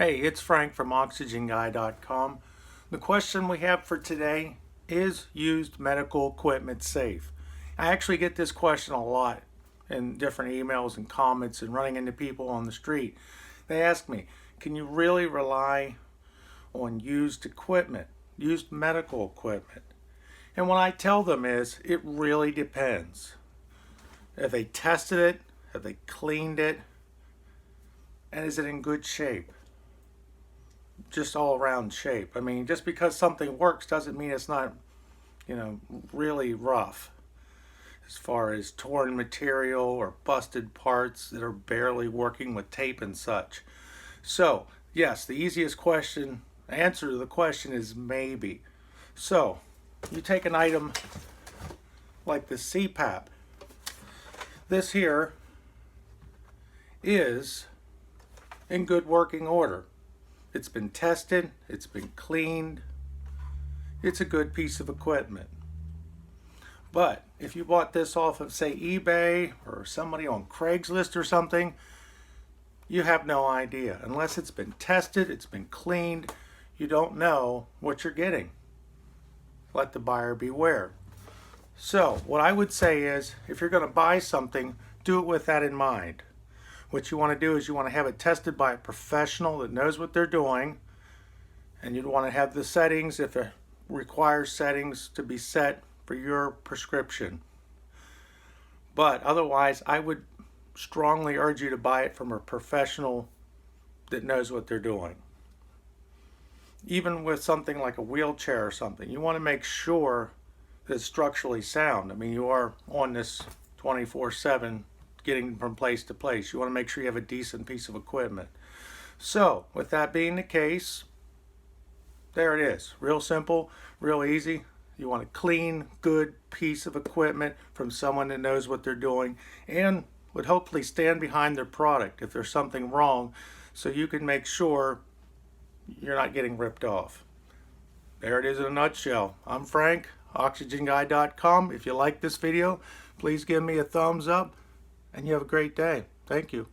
Hey, it's Frank from OxygenGuy.com. The question we have for today is used medical equipment safe? I actually get this question a lot in different emails and comments and running into people on the street. They ask me, can you really rely on used equipment, used medical equipment? And what I tell them is, it really depends. Have they tested it? Have they cleaned it? And is it in good shape? Just all around shape. I mean, just because something works doesn't mean it's not, really rough as far as torn material or busted parts that are barely working with tape and such. So, yes, the easiest answer to the question is maybe. So, you take an item like the CPAP. This here is in good working order. It's been tested, it's been cleaned, it's a good piece of equipment. But if you bought this off of, say, eBay or somebody on Craigslist or something, you have no idea. Unless it's been tested, it's been cleaned, you don't know what you're getting. Let the buyer beware. So what I would say is, if you're going to buy something, do it with that in mind. What you want to do is you want to have it tested by a professional that knows what they're doing, and you'd want to have the settings, if it requires settings, to be set for your prescription. But otherwise, I would strongly urge you to buy it from a professional that knows what they're doing. Even with something like a wheelchair or something, you want to make sure that it's structurally sound. I mean, you are on this 24/7 getting from place to place. You want to make sure you have a decent piece of equipment. So, with that being the case, there it is. Real simple, real easy. You want a clean, good piece of equipment from someone that knows what they're doing and would hopefully stand behind their product if there's something wrong, so you can make sure you're not getting ripped off. There it is in a nutshell. I'm Frank, OxygenGuy.com. If you like this video, please give me a thumbs up, and you have a great day. Thank you.